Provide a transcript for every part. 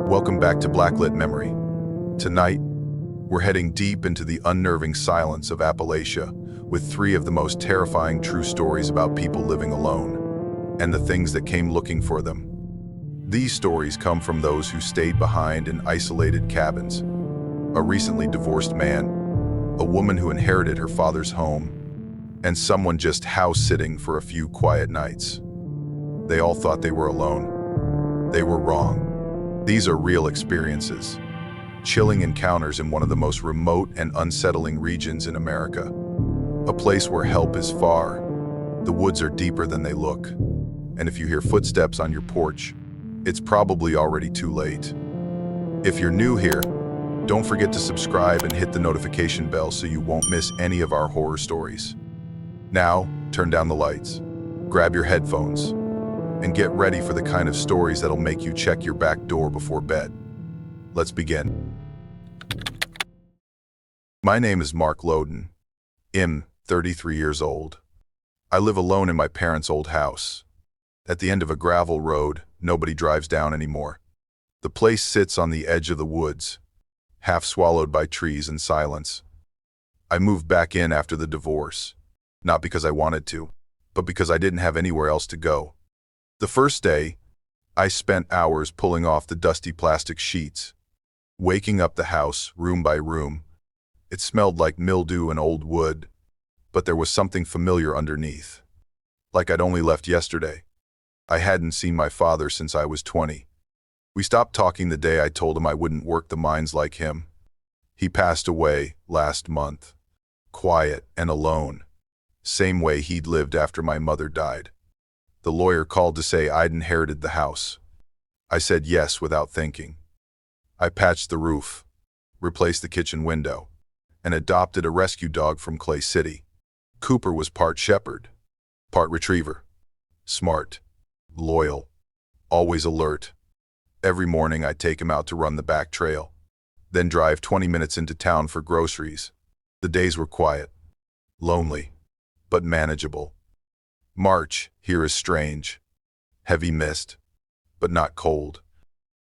Welcome back to Blacklit Memory. Tonight, we're heading deep into the unnerving silence of Appalachia with three of the most terrifying true stories about people living alone and the things that came looking for them. These stories come from those who stayed behind in isolated cabins, a recently divorced man, a woman who inherited her father's home, and someone just house-sitting for a few quiet nights. They all thought they were alone. They were wrong. These are real experiences, chilling encounters in one of the most remote and unsettling regions in America. A place where help is far, the woods are deeper than they look, and if you hear footsteps on your porch, it's probably already too late. If you're new here, don't forget to subscribe and hit the notification bell so you won't miss any of our horror stories. Now, turn down the lights, grab your headphones, and get ready for the kind of stories that'll make you check your back door before bed. Let's begin. My name is Mark Loden. I'm 33 years old. I live alone in my parents' old house. At the end of a gravel road, nobody drives down anymore. The place sits on the edge of the woods, half swallowed by trees and silence. I moved back in after the divorce, not because I wanted to, but because I didn't have anywhere else to go. The first day, I spent hours pulling off the dusty plastic sheets, waking up the house room by room. It smelled like mildew and old wood, but there was something familiar underneath, like I'd only left yesterday. I hadn't seen my father since I was 20. We stopped talking the day I told him I wouldn't work the mines like him. He passed away last month, quiet and alone, same way he'd lived after my mother died. The lawyer called to say I'd inherited the house. I said yes without thinking. I patched the roof, replaced the kitchen window, and adopted a rescue dog from Clay City. Cooper was part shepherd, part retriever. Smart, loyal, always alert. Every morning I'd take him out to run the back trail, then drive 20 minutes into town for groceries. The days were quiet, lonely, but manageable. March here is strange. Heavy mist, but not cold.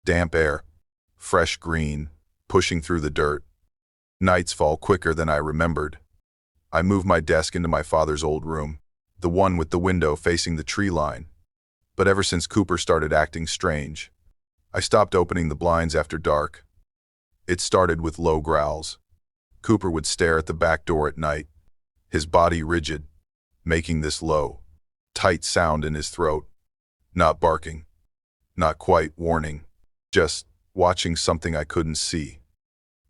Damp air, fresh green, pushing through the dirt. Nights fall quicker than I remembered. I moved my desk into my father's old room, the one with the window facing the tree line. But ever since Cooper started acting strange, I stopped opening the blinds after dark. It started with low growls. Cooper would stare at the back door at night, his body rigid, making this low, tight sound in his throat. Not barking, not quite warning, just watching something I couldn't see.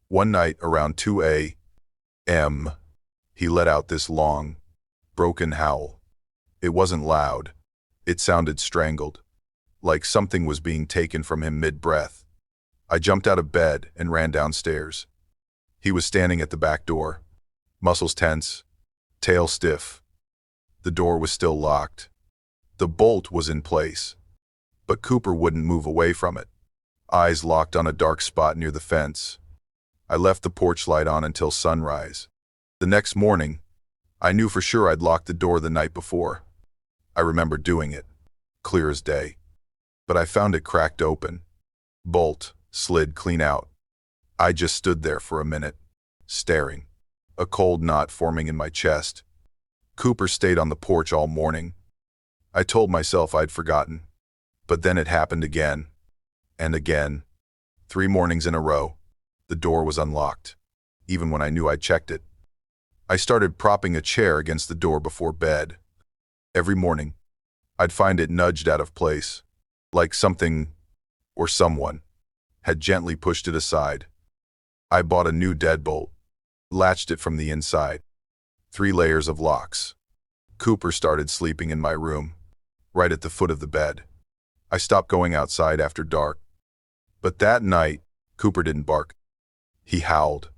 One night around 2 a.m., he let out this long, broken howl. It wasn't loud. It sounded strangled, like something was being taken from him mid-breath. I jumped out of bed and ran downstairs. He was standing at the back door, muscles tense, tail stiff. The door was still locked. The bolt was in place, but Cooper wouldn't move away from it, eyes locked on a dark spot near the fence. I left the porch light on until sunrise. The next morning, I knew for sure I'd locked the door the night before. I remember doing it, clear as day. But I found it cracked open. Bolt slid clean out. I just stood there for a minute, staring, a cold knot forming in my chest. Cooper stayed on the porch all morning. I told myself I'd forgotten. But then it happened again, and again. 3 mornings in a row, the door was unlocked, even when I knew I'd checked it. I started propping a chair against the door before bed. Every morning, I'd find it nudged out of place, like something, or someone, had gently pushed it aside. I bought a new deadbolt, latched it from the inside. 3 layers of locks. Cooper started sleeping in my room, right at the foot of the bed. I stopped going outside after dark. But that night, Cooper didn't bark. He howled,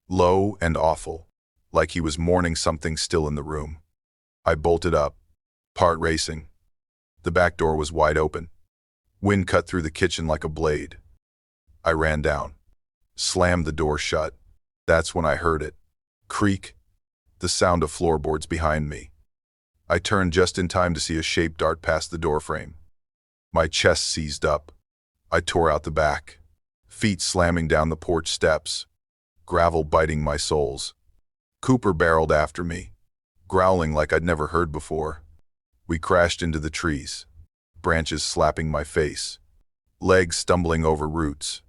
low and awful, like he was mourning something still in the room. I bolted up, heart racing. The back door was wide open. Wind cut through the kitchen like a blade. I ran down, slammed the door shut. That's when I heard it. Creak. The sound of floorboards behind me. I turned just in time to see a shape dart past the doorframe. My chest seized up. I tore out the back, feet slamming down the porch steps, gravel biting my soles. Cooper barreled after me, growling like I'd never heard before. We crashed into the trees, branches slapping my face, legs stumbling over roots.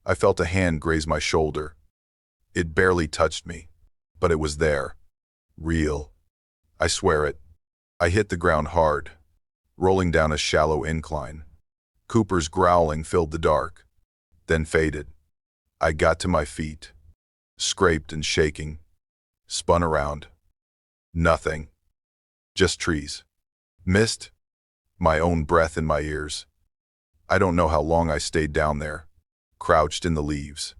I felt a hand graze my shoulder. It barely touched me, but it was there. Real. I swear it. I hit the ground hard, rolling down a shallow incline. Cooper's growling filled the dark, then faded. I got to my feet, scraped and shaking, spun around. Nothing. Just trees. Mist. My own breath in my ears. I don't know how long I stayed down there, crouched in the leaves.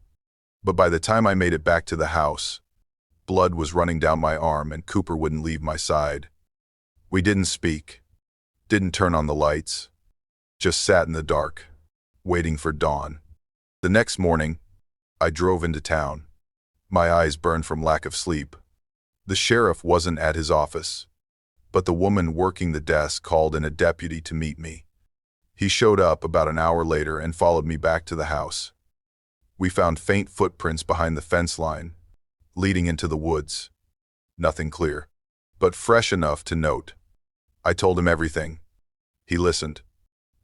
But by the time I made it back to the house, blood was running down my arm and Cooper wouldn't leave my side. We didn't speak, didn't turn on the lights, just sat in the dark, waiting for dawn. The next morning, I drove into town. My eyes burned from lack of sleep. The sheriff wasn't at his office, but the woman working the desk called in a deputy to meet me. He showed up about an hour later and followed me back to the house. We found faint footprints behind the fence line, leading into the woods. Nothing clear, but fresh enough to note. I told him everything. He listened,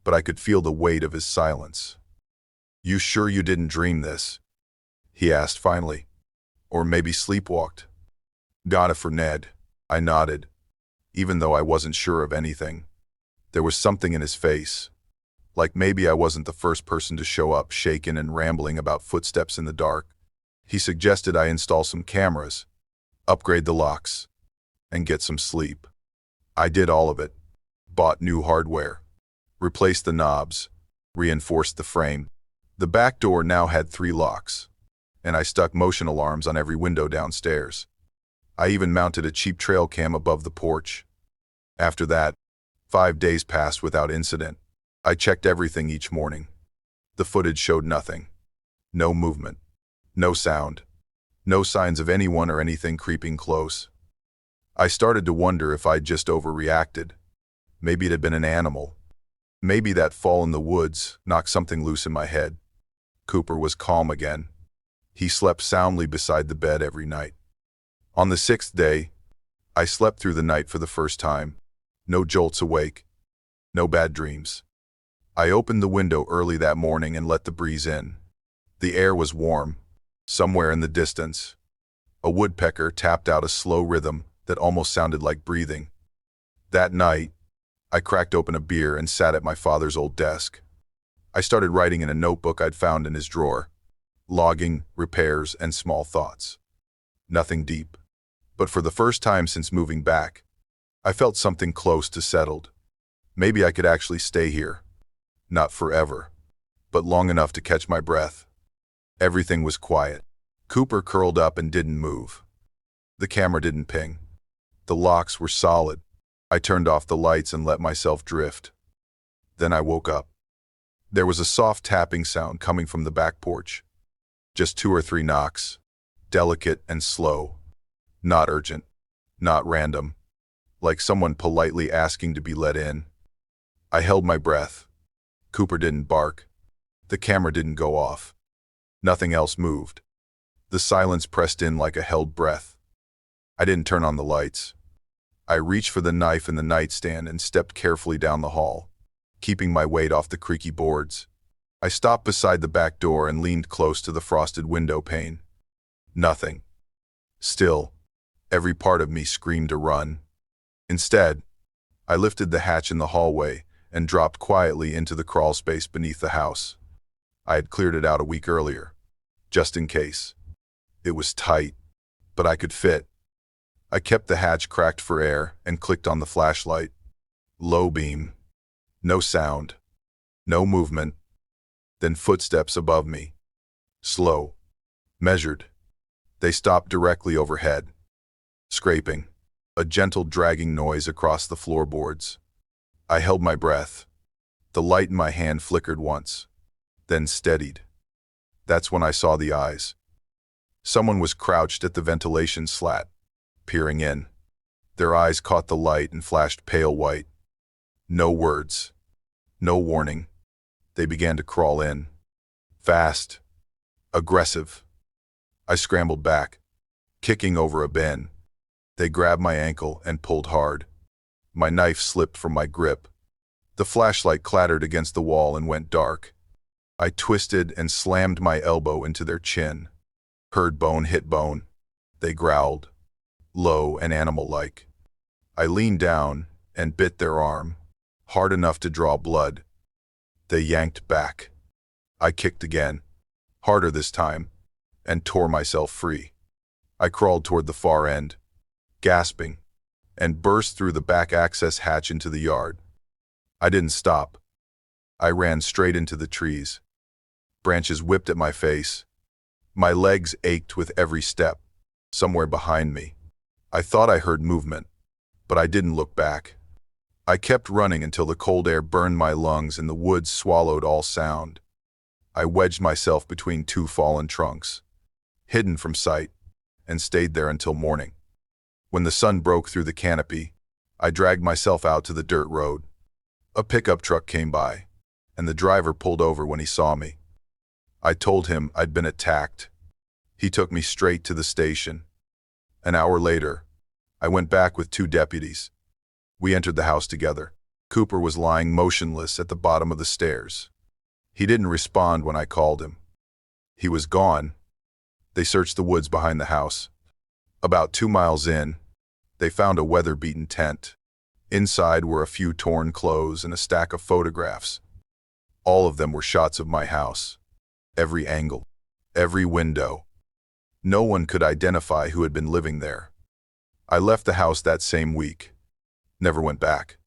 but I could feel the weight of his silence. "You sure you didn't dream this?" he asked finally. "Or maybe sleepwalked?" "Got it for Ned," I nodded, even though I wasn't sure of anything. There was something in his face, like maybe I wasn't the first person to show up shaken and rambling about footsteps in the dark. He suggested I install some cameras, upgrade the locks, and get some sleep. I did all of it. Bought new hardware, replaced the knobs, reinforced the frame. The back door now had 3 locks, and I stuck motion alarms on every window downstairs. I even mounted a cheap trail cam above the porch. After that, 5 days passed without incident. I checked everything each morning. The footage showed nothing. No movement. No sound. No signs of anyone or anything creeping close. I started to wonder if I'd just overreacted. Maybe it had been an animal. Maybe that fall in the woods knocked something loose in my head. Cooper was calm again. He slept soundly beside the bed every night. On the 6th day, I slept through the night for the first time. No jolts awake. No bad dreams. I opened the window early that morning and let the breeze in. The air was warm. Somewhere in the distance, a woodpecker tapped out a slow rhythm that almost sounded like breathing. That night, I cracked open a beer and sat at my father's old desk. I started writing in a notebook I'd found in his drawer, logging, repairs, and small thoughts. Nothing deep. But for the first time since moving back, I felt something close to settled. Maybe I could actually stay here. Not forever, but long enough to catch my breath. Everything was quiet. Cooper curled up and didn't move. The camera didn't ping. The locks were solid. I turned off the lights and let myself drift. Then I woke up. There was a soft tapping sound coming from the back porch. Just 2 or 3 knocks, delicate and slow. Not urgent, not random, like someone politely asking to be let in. I held my breath. Cooper didn't bark. The camera didn't go off. Nothing else moved. The silence pressed in like a held breath. I didn't turn on the lights. I reached for the knife in the nightstand and stepped carefully down the hall, keeping my weight off the creaky boards. I stopped beside the back door and leaned close to the frosted window pane. Nothing. Still, every part of me screamed to run. Instead, I lifted the hatch in the hallway and dropped quietly into the crawl space beneath the house. I had cleared it out a week earlier, just in case. It was tight, but I could fit. I kept the hatch cracked for air and clicked on the flashlight. Low beam. No sound. No movement. Then footsteps above me. Slow. Measured. They stopped directly overhead. Scraping. A gentle dragging noise across the floorboards. I held my breath. The light in my hand flickered once, then steadied. That's when I saw the eyes. Someone was crouched at the ventilation slat, peering in. Their eyes caught the light and flashed pale white. No words. No warning. They began to crawl in. Fast. Aggressive. I scrambled back, kicking over a bin. They grabbed my ankle and pulled hard. My knife slipped from my grip. The flashlight clattered against the wall and went dark. I twisted and slammed my elbow into their chin. Heard bone hit bone. They growled, low and animal-like. I leaned down and bit their arm, hard enough to draw blood. They yanked back. I kicked again, harder this time, and tore myself free. I crawled toward the far end, gasping, and burst through the back access hatch into the yard. I didn't stop. I ran straight into the trees. Branches whipped at my face. My legs ached with every step. Somewhere behind me, I thought I heard movement, but I didn't look back. I kept running until the cold air burned my lungs and the woods swallowed all sound. I wedged myself between two fallen trunks, hidden from sight, and stayed there until morning. When the sun broke through the canopy, I dragged myself out to the dirt road. A pickup truck came by, and the driver pulled over when he saw me. I told him I'd been attacked. He took me straight to the station. An hour later, I went back with 2 deputies. We entered the house together. Cooper was lying motionless at the bottom of the stairs. He didn't respond when I called him. He was gone. They searched the woods behind the house. About 2 miles in, they found a weather-beaten tent. Inside were a few torn clothes and a stack of photographs. All of them were shots of my house. Every angle, every window. No one could identify who had been living there. I left the house that same week. Never went back.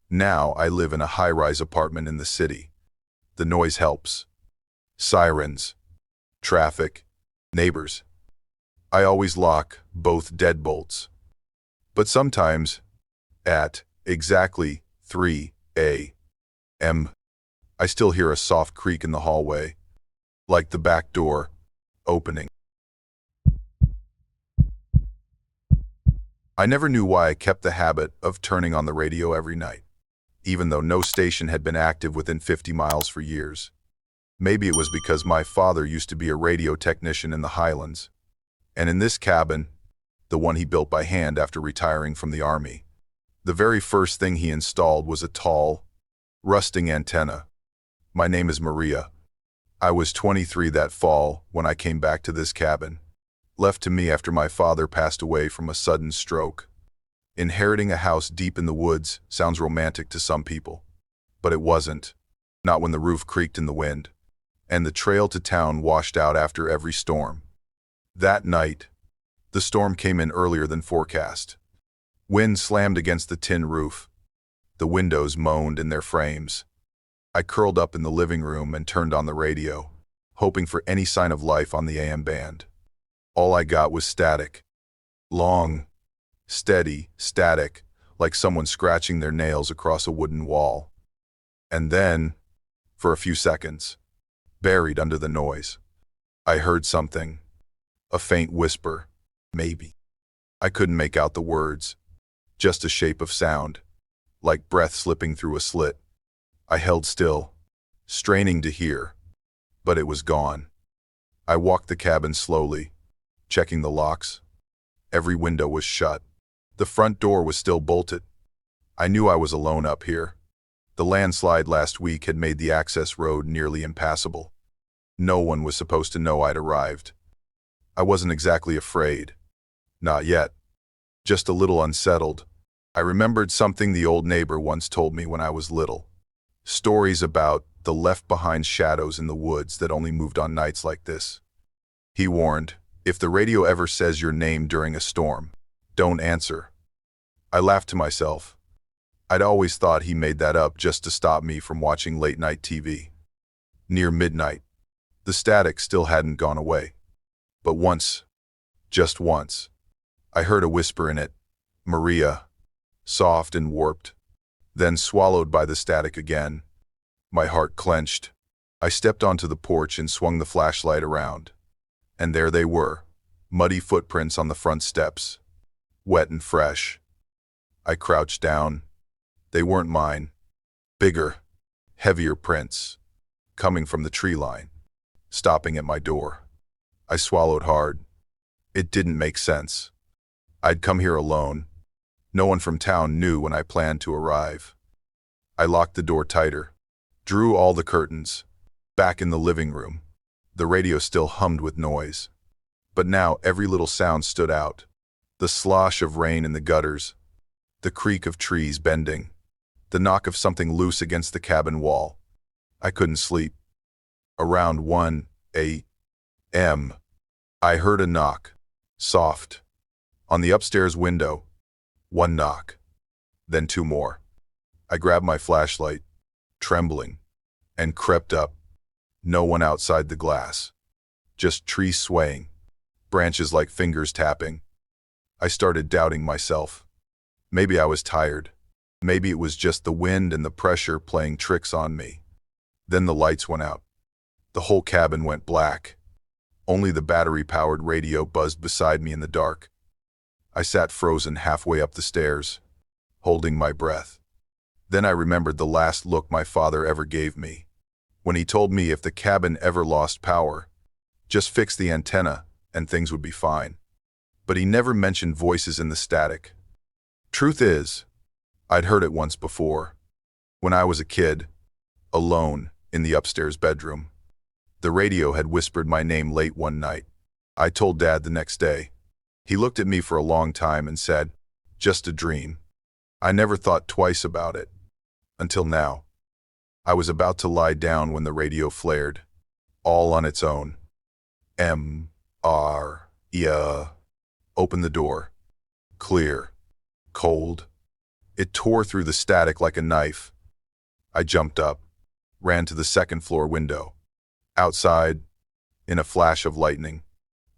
Now I live in a high-rise apartment in the city. The noise helps. Sirens, traffic, neighbors. I always lock both deadbolts. But sometimes, at exactly 3 a.m., I still hear a soft creak in the hallway, like the back door opening. I never knew why I kept the habit of turning on the radio every night, even though no station had been active within 50 miles for years. Maybe it was because my father used to be a radio technician in the Highlands, and in this cabin, the one he built by hand after retiring from the Army, the very first thing he installed was a tall, rusting antenna. My name is Maria. I was 23 that fall when I came back to this cabin, left to me after my father passed away from a sudden stroke. Inheriting a house deep in the woods sounds romantic to some people, but it wasn't. Not when the roof creaked in the wind, and the trail to town washed out after every storm. That night, the storm came in earlier than forecast. Wind slammed against the tin roof. The windows moaned in their frames. I curled up in the living room and turned on the radio, hoping for any sign of life on the AM band. All I got was static. Long, steady static, like someone scratching their nails across a wooden wall. And then, for a few seconds, buried under the noise, I heard something. A faint whisper, maybe. I couldn't make out the words, just a shape of sound, like breath slipping through a slit. I held still, straining to hear, but it was gone. I walked the cabin slowly, checking the locks. Every window was shut. The front door was still bolted. I knew I was alone up here. The landslide last week had made the access road nearly impassable. No one was supposed to know I'd arrived. I wasn't exactly afraid. Not yet. Just a little unsettled. I remembered something the old neighbor once told me when I was little. Stories about the left-behind shadows in the woods that only moved on nights like this. He warned, if the radio ever says your name during a storm, don't answer. I laughed to myself. I'd always thought he made that up just to stop me from watching late-night TV. Near midnight, the static still hadn't gone away. But once, just once, I heard a whisper in it, Maria, soft and warped, then swallowed by the static again. My heart clenched. I stepped onto the porch and swung the flashlight around. And there they were, muddy footprints on the front steps, wet and fresh. I crouched down. They weren't mine. Bigger, heavier prints, coming from the tree line. stopping at my door. I swallowed hard. It didn't make sense. I'd come here alone. No one from town knew when I planned to arrive. I locked the door tighter, drew all the curtains. Back in the living room, the radio still hummed with noise. But now every little sound stood out. The slosh of rain in the gutters, the creak of trees bending, the knock of something loose against the cabin wall. I couldn't sleep. Around 1 a.m., I heard a knock, soft, on the upstairs window. One knock, then two more. I grabbed my flashlight, trembling, and crept up. No one outside the glass. Just trees swaying, branches like fingers tapping. I started doubting myself. Maybe I was tired. Maybe it was just the wind and the pressure playing tricks on me. Then the lights went out. The whole cabin went black. Only the battery-powered radio buzzed beside me in the dark. I sat frozen halfway up the stairs, holding my breath. Then I remembered the last look my father ever gave me, when he told me if the cabin ever lost power, just fix the antenna and things would be fine. But he never mentioned voices in the static. Truth is, I'd heard it once before. When I was a kid, alone in the upstairs bedroom, the radio had whispered my name late one night. I told Dad the next day. He looked at me for a long time and said, "Just a dream." I never thought twice about it. Until now. I was about to lie down when the radio flared, all on its own. M-R-E-A. Opened the door. Clear. Cold. It tore through the static like a knife. I jumped up, ran to the second-floor window. Outside, in a flash of lightning,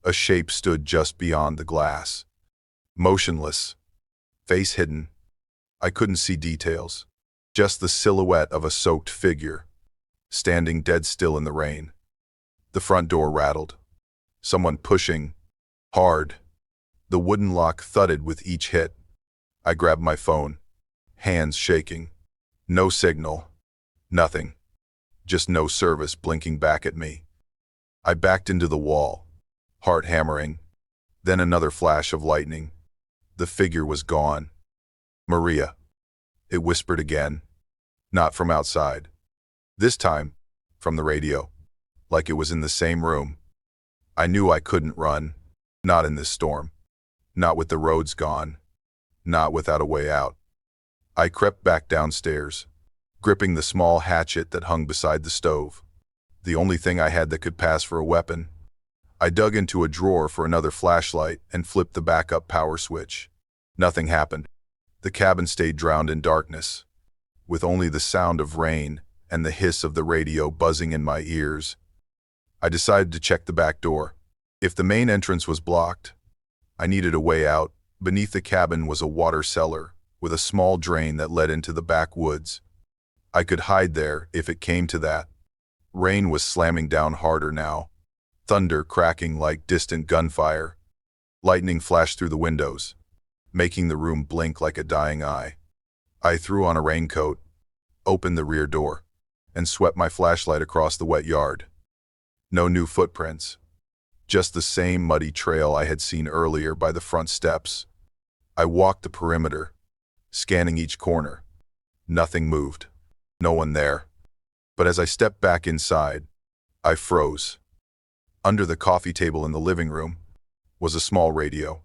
a shape stood just beyond the glass. Motionless, face hidden. I couldn't see details, just the silhouette of a soaked figure, standing dead still in the rain. The front door rattled. Someone pushing, hard. The wooden lock thudded with each hit. I grabbed my phone, hands shaking. No signal. Nothing. Just no service blinking back at me. I backed into the wall, heart hammering. Then another flash of lightning. The figure was gone. "Maria," it whispered again. Not from outside. This time, from the radio, like it was in the same room. I knew I couldn't run. Not in this storm. Not with the roads gone. Not without a way out. I crept back downstairs, gripping the small hatchet that hung beside the stove, the only thing I had that could pass for a weapon. I dug into a drawer for another flashlight and flipped the backup power switch. Nothing happened. The cabin stayed drowned in darkness, with only the sound of rain and the hiss of the radio buzzing in my ears. I decided to check the back door. If the main entrance was blocked, I needed a way out. Beneath the cabin was a water cellar with a small drain that led into the backwoods. I could hide there if it came to that. Rain was slamming down harder now, thunder cracking like distant gunfire. Lightning flashed through the windows, making the room blink like a dying eye. I threw on a raincoat, opened the rear door, and swept my flashlight across the wet yard. No new footprints, just the same muddy trail I had seen earlier by the front steps. I walked the perimeter, scanning each corner. Nothing moved. No one there. But as I stepped back inside, I froze. Under the coffee table in the living room was a small radio,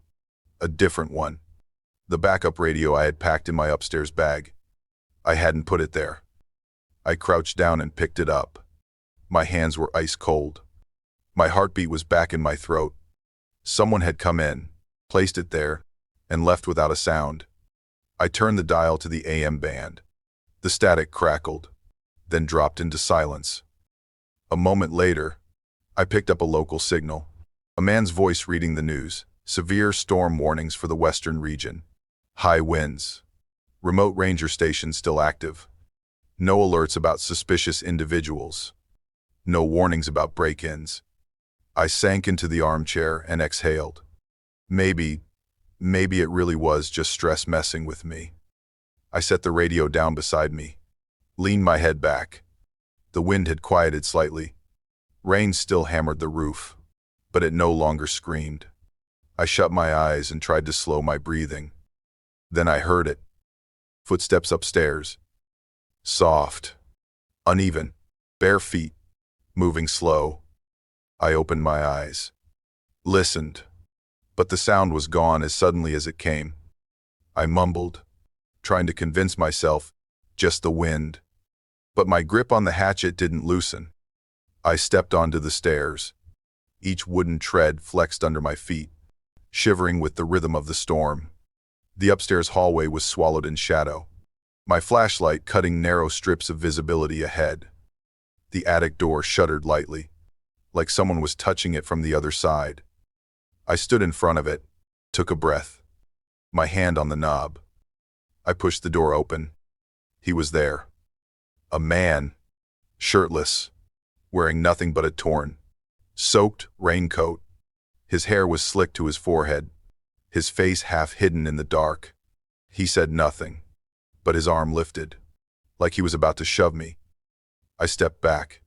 a different one. The backup radio I had packed in my upstairs bag. I hadn't put it there. I crouched down and picked it up. My hands were ice cold. My heartbeat was back in my throat. Someone had come in, placed it there, and left without a sound. I turned the dial to the AM band. The static crackled, then dropped into silence. A moment later, I picked up a local signal. A man's voice reading the news. Severe storm warnings for the western region. High winds. Remote ranger stations still active. No alerts about suspicious individuals. No warnings about break-ins. I sank into the armchair and exhaled. Maybe it really was just stress messing with me. I set the radio down beside me, leaned my head back. The wind had quieted slightly. Rain still hammered the roof, but it no longer screamed. I shut my eyes and tried to slow my breathing. Then I heard it. Footsteps upstairs. Soft, uneven, bare feet, moving slow. I opened my eyes. Listened. But the sound was gone as suddenly as it came. I mumbled, trying to convince myself, just the wind. But my grip on the hatchet didn't loosen. I stepped onto the stairs. Each wooden tread flexed under my feet, shivering with the rhythm of the storm. The upstairs hallway was swallowed in shadow, my flashlight cutting narrow strips of visibility ahead. The attic door shuddered lightly, like someone was touching it from the other side. I stood in front of it, took a breath, my hand on the knob. I pushed the door open. He was there. A man, shirtless, wearing nothing but a torn, soaked raincoat. His hair was slicked to his forehead, his face half hidden in the dark. He said nothing, but his arm lifted, like he was about to shove me. I stepped back.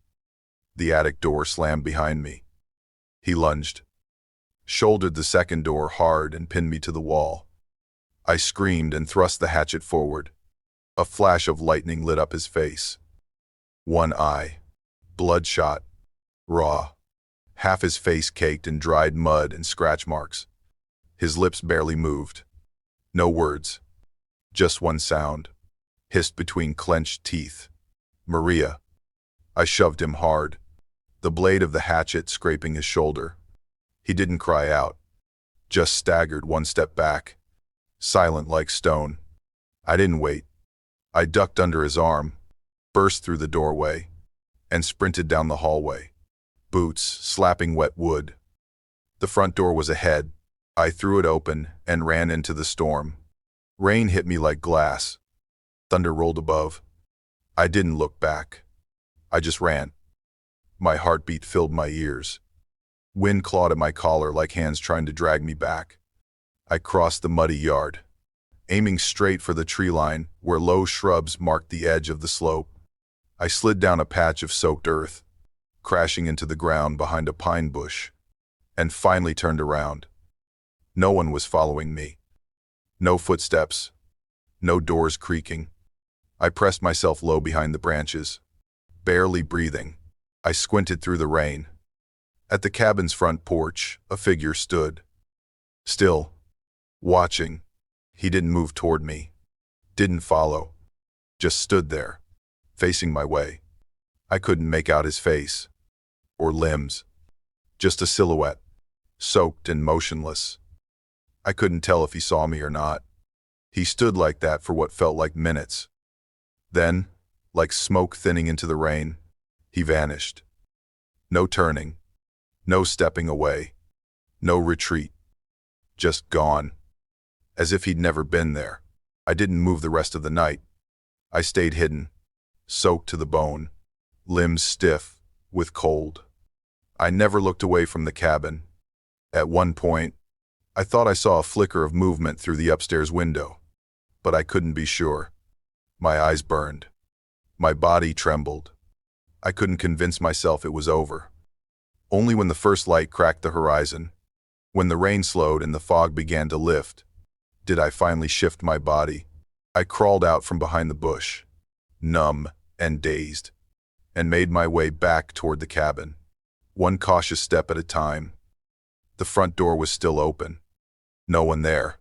The attic door slammed behind me. He lunged, shouldered the second door hard and pinned me to the wall. I screamed and thrust the hatchet forward. A flash of lightning lit up his face. One eye, bloodshot, raw, half his face caked in dried mud and scratch marks. His lips barely moved. No words, just one sound, hissed between clenched teeth. Maria. I shoved him hard, the blade of the hatchet scraping his shoulder. He didn't cry out, just staggered one step back, silent like stone. I didn't wait. I ducked under his arm, burst through the doorway, and sprinted down the hallway, boots slapping wet wood. The front door was ahead. I threw it open and ran into the storm. Rain hit me like glass. Thunder rolled above. I didn't look back. I just ran. My heartbeat filled my ears. Wind clawed at my collar like hands trying to drag me back. I crossed the muddy yard, aiming straight for the tree line where low shrubs marked the edge of the slope. I slid down a patch of soaked earth, crashing into the ground behind a pine bush, and finally turned around. No one was following me. No footsteps, no doors creaking. I pressed myself low behind the branches, barely breathing. I squinted through the rain. At the cabin's front porch, a figure stood, still, watching. He didn't move toward me, didn't follow, just stood there, facing my way. I couldn't make out his face or limbs, just a silhouette, soaked and motionless. I couldn't tell if he saw me or not. He stood like that for what felt like minutes. Then, like smoke thinning into the rain, he vanished. No turning, no stepping away, no retreat, just gone, as if he'd never been there. I didn't move the rest of the night. I stayed hidden, soaked to the bone, limbs stiff with cold. I never looked away from the cabin. At one point, I thought I saw a flicker of movement through the upstairs window, but I couldn't be sure. My eyes burned. My body trembled. I couldn't convince myself it was over. Only when the first light cracked the horizon, when the rain slowed and the fog began to lift, did I finally shift my body. I crawled out from behind the bush, numb and dazed, and made my way back toward the cabin, one cautious step at a time. The front door was still open. No one there.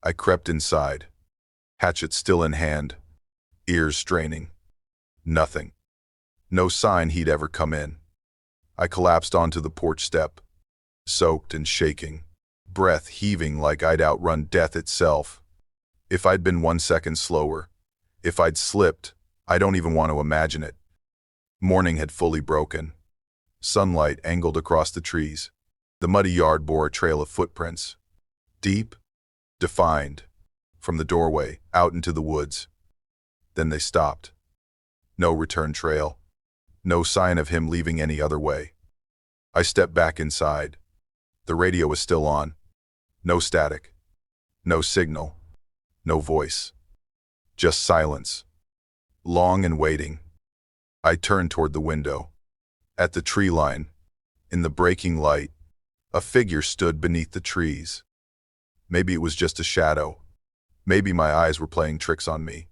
I crept inside, hatchet still in hand, ears straining. Nothing. No sign he'd ever come in. I collapsed onto the porch step, soaked and shaking, breath heaving like I'd outrun death itself. If I'd been 1 second slower, if I'd slipped, I don't even want to imagine it. Morning had fully broken. Sunlight angled across the trees. The muddy yard bore a trail of footprints, deep, defined, from the doorway out into the woods. Then they stopped. No return trail. No sign of him leaving any other way. I stepped back inside. The radio was still on. No static. No signal. No voice. Just silence. Long and waiting. I turned toward the window. At the tree line, in the breaking light, a figure stood beneath the trees. Maybe it was just a shadow. Maybe my eyes were playing tricks on me.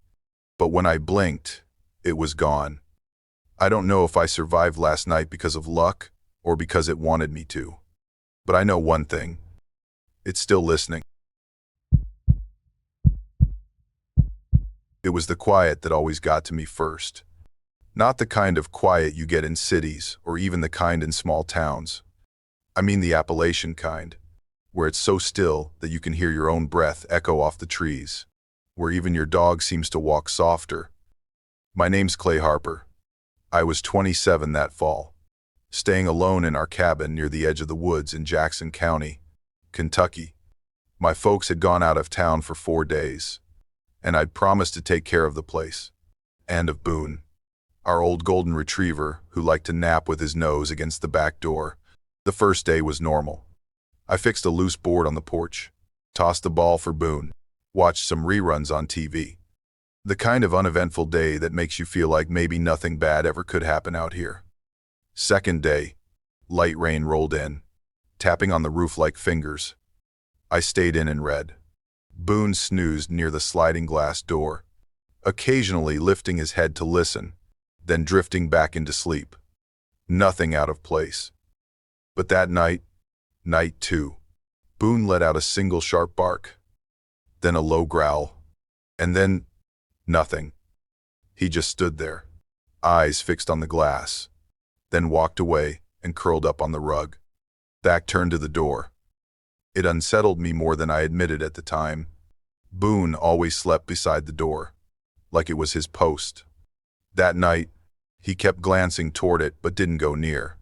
But when I blinked, it was gone. I don't know if I survived last night because of luck or because it wanted me to. But I know one thing. It's still listening. It was the quiet that always got to me first. Not the kind of quiet you get in cities or even the kind in small towns. I mean the Appalachian kind, where it's so still that you can hear your own breath echo off the trees, where even your dog seems to walk softer. My name's Clay Harper. I was 27 that fall, staying alone in our cabin near the edge of the woods in Jackson County, Kentucky. My folks had gone out of town for 4 days, and I'd promised to take care of the place, and of Boone, our old golden retriever who liked to nap with his nose against the back door. The first day was normal. I fixed a loose board on the porch, tossed the ball for Boone, watched some reruns on TV. The kind of uneventful day that makes you feel like maybe nothing bad ever could happen out here. Second day, light rain rolled in, tapping on the roof like fingers. I stayed in and read. Boone snoozed near the sliding glass door, occasionally lifting his head to listen, then drifting back into sleep. Nothing out of place. But that night, night 2, Boone let out a single sharp bark, then a low growl, and then nothing. He just stood there, eyes fixed on the glass, then walked away and curled up on the rug, back turned to the door. It unsettled me more than I admitted at the time. Boone always slept beside the door, like it was his post. That night, he kept glancing toward it but didn't go near.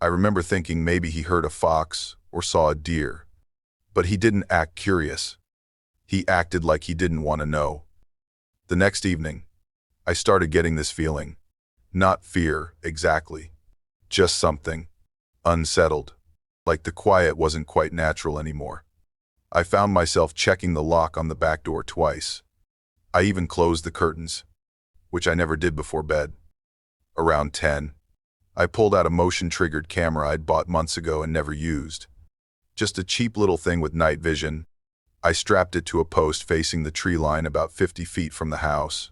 I remember thinking maybe he heard a fox or saw a deer, but he didn't act curious. He acted like he didn't want to know. The next evening, I started getting this feeling. Not fear, exactly. Just something unsettled, like the quiet wasn't quite natural anymore. I found myself checking the lock on the back door twice. I even closed the curtains, which I never did before bed. Around 10, I pulled out a motion-triggered camera I'd bought months ago and never used. Just a cheap little thing with night vision. I strapped it to a post facing the tree line about 50 feet from the house.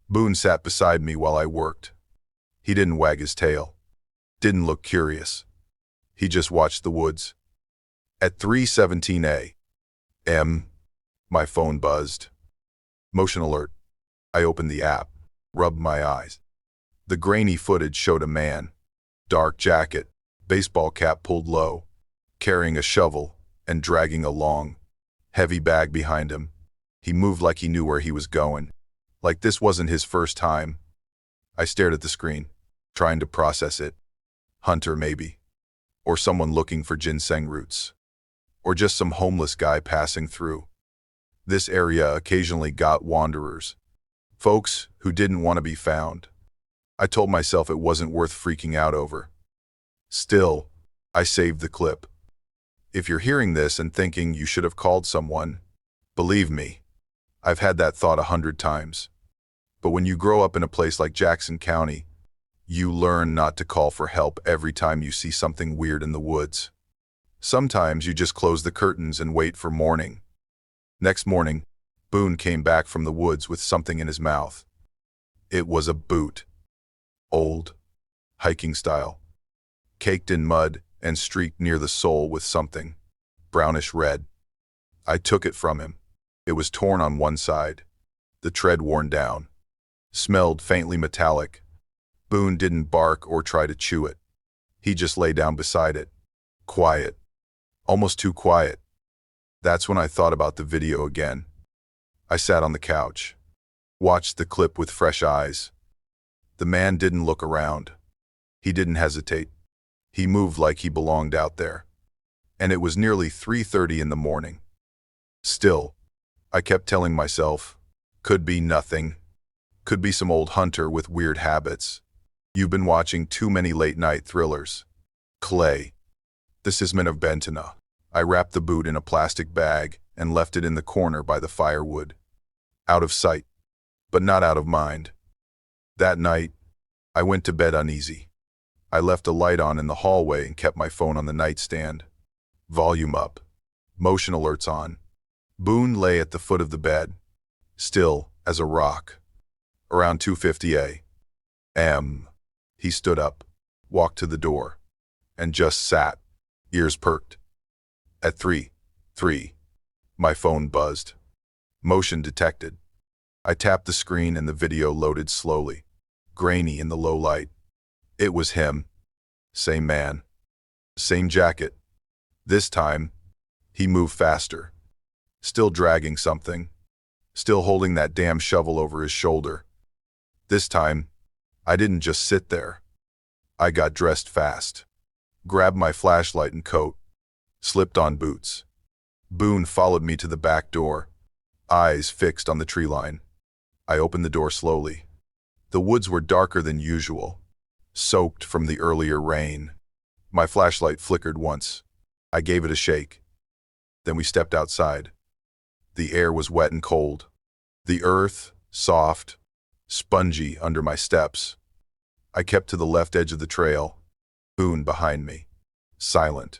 Boone sat beside me while I worked. He didn't wag his tail. Didn't look curious. He just watched the woods. At 3:17 a.m., my phone buzzed. Motion alert. I opened the app, rubbed my eyes. The grainy footage showed a man, dark jacket, baseball cap pulled low, carrying a shovel and dragging a long, heavy bag behind him. He moved like he knew where he was going, like this wasn't his first time. I stared at the screen, trying to process it. Hunter, maybe. Or someone looking for ginseng roots. Or just some homeless guy passing through. This area occasionally got wanderers, folks who didn't want to be found. I told myself it wasn't worth freaking out over. Still, I saved the clip. If you're hearing this and thinking you should have called someone, believe me, I've had that thought 100 times. But when you grow up in a place like Jackson County, you learn not to call for help every time you see something weird in the woods. Sometimes you just close the curtains and wait for morning. Next morning, Boone came back from the woods with something in his mouth. It was a boot. Old, hiking style, caked in mud and streaked near the sole with something, brownish red. I took it from him. It was torn on one side, the tread worn down, smelled faintly metallic. Boone didn't bark or try to chew it. He just lay down beside it, quiet, almost too quiet. That's when I thought about the video again. I sat on the couch, watched the clip with fresh eyes. The man didn't look around. He didn't hesitate. He moved like he belonged out there. And it was nearly 3:30 in the morning. Still, I kept telling myself, could be nothing. Could be some old hunter with weird habits. You've been watching too many late-night thrillers. Clay. This is Men of Bentona. I wrapped the boot in a plastic bag and left it in the corner by the firewood. Out of sight, but not out of mind. That night, I went to bed uneasy. I left a light on in the hallway and kept my phone on the nightstand. Volume up. Motion alerts on. Boone lay at the foot of the bed, still as a rock. Around 2:50 a.m., he stood up, walked to the door, and just sat, ears perked. At 3:03, my phone buzzed. Motion detected. I tapped the screen and the video loaded slowly, grainy in the low light. It was him. Same man. Same jacket. This time, he moved faster. Still dragging something. Still holding that damn shovel over his shoulder. This time, I didn't just sit there. I got dressed fast. Grabbed my flashlight and coat. Slipped on boots. Boone followed me to the back door, eyes fixed on the tree line. I opened the door slowly. The woods were darker than usual, soaked from the earlier rain. My flashlight flickered once. I gave it a shake. Then we stepped outside. The air was wet and cold. The earth, soft, spongy under my steps. I kept to the left edge of the trail, Boone behind me, silent.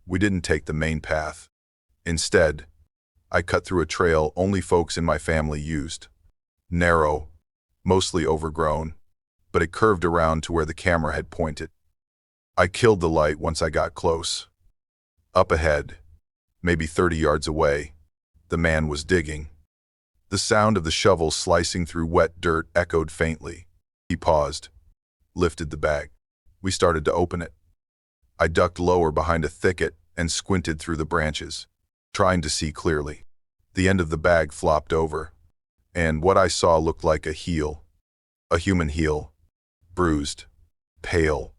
We didn't take the main path. Instead, I cut through a trail only folks in my family used. Narrow, mostly overgrown, but it curved around to where the camera had pointed. I killed the light once I got close. Up ahead, maybe 30 yards away, the man was digging. The sound of the shovel slicing through wet dirt echoed faintly. He paused, lifted the bag. We started to open it. I ducked lower behind a thicket and squinted through the branches, trying to see clearly. The end of the bag flopped over, and what I saw looked like a heel. A human heel. Bruised. Pale.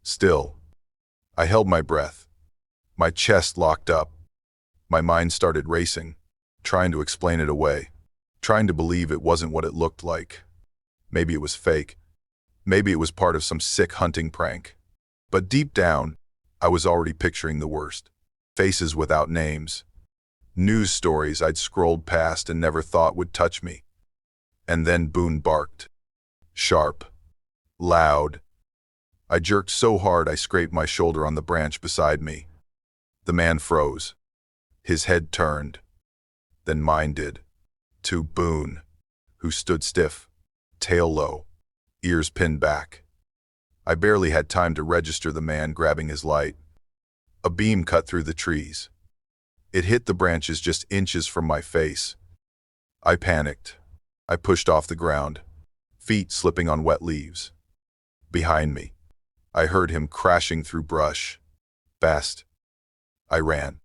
Still. I held my breath. My chest locked up. My mind started racing, trying to explain it away, trying to believe it wasn't what it looked like. Maybe it was fake. Maybe it was part of some sick hunting prank. But deep down, I was already picturing the worst. Faces without names. News stories I'd scrolled past and never thought would touch me. And then Boone barked. Sharp. Loud. I jerked so hard I scraped my shoulder on the branch beside me. The man froze. His head turned. Then mine did. To Boone, who stood stiff, tail low, ears pinned back. I barely had time to register the man grabbing his light. A beam cut through the trees. It hit the branches just inches from my face. I panicked. I pushed off the ground, feet slipping on wet leaves. Behind me, I heard him crashing through brush. Fast. I ran.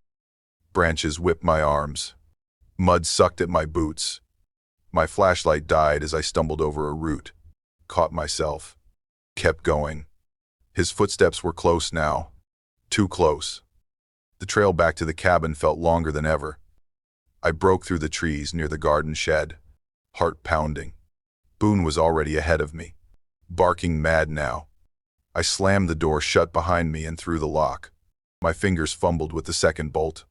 Branches whipped my arms. Mud sucked at my boots. My flashlight died as I stumbled over a root, caught myself, kept going. His footsteps were close now. Too close. The trail back to the cabin felt longer than ever. I broke through the trees near the garden shed, heart pounding. Boone was already ahead of me, barking mad now. I slammed the door shut behind me and threw the lock. My fingers fumbled with the second bolt.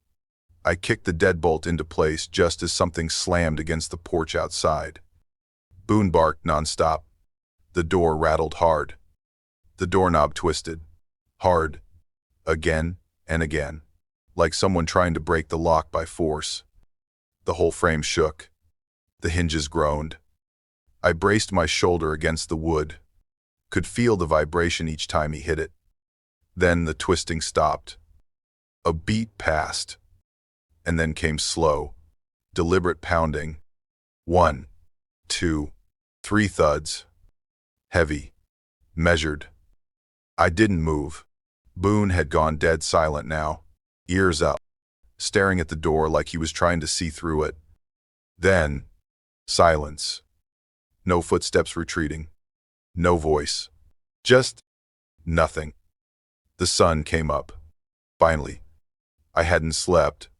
I kicked the deadbolt into place just as something slammed against the porch outside. Boone barked nonstop. The door rattled hard. The doorknob twisted. Hard. Again and again. Like someone trying to break the lock by force. The whole frame shook. The hinges groaned. I braced my shoulder against the wood. Could feel the vibration each time he hit it. Then the twisting stopped. A beat passed. And then came slow, deliberate pounding. 1, 2, 3 thuds. Heavy. Measured. I didn't move. Boone had gone dead silent now, ears up, staring at the door like he was trying to see through it. Then, silence. No footsteps retreating. No voice. Just nothing. The sun came up. Finally. I hadn't slept.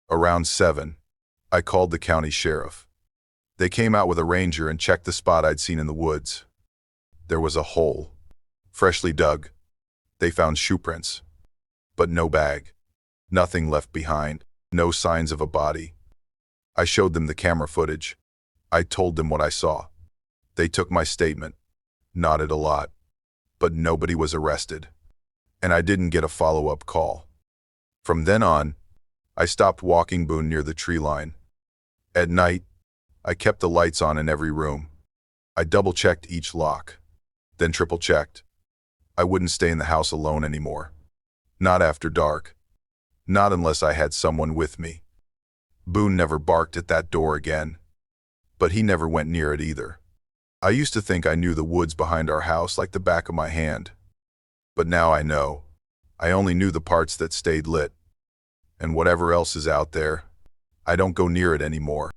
Around 7, I called the county sheriff. They came out with a ranger and checked the spot I'd seen in the woods. There was a hole, freshly dug. They found shoe prints, but no bag. Nothing left behind, no signs of a body. I showed them the camera footage. I told them what I saw. They took my statement, nodded a lot. but nobody was arrested, and I didn't get a follow-up call. From then on, I stopped walking Boone near the tree line. At night, I kept the lights on in every room. I double-checked each lock, then triple-checked. I wouldn't stay in the house alone anymore. Not after dark. Not unless I had someone with me. Boone never barked at that door again, but he never went near it either. I used to think I knew the woods behind our house like the back of my hand. But now I know. I only knew the parts that stayed lit. And whatever else is out there, I don't go near it anymore.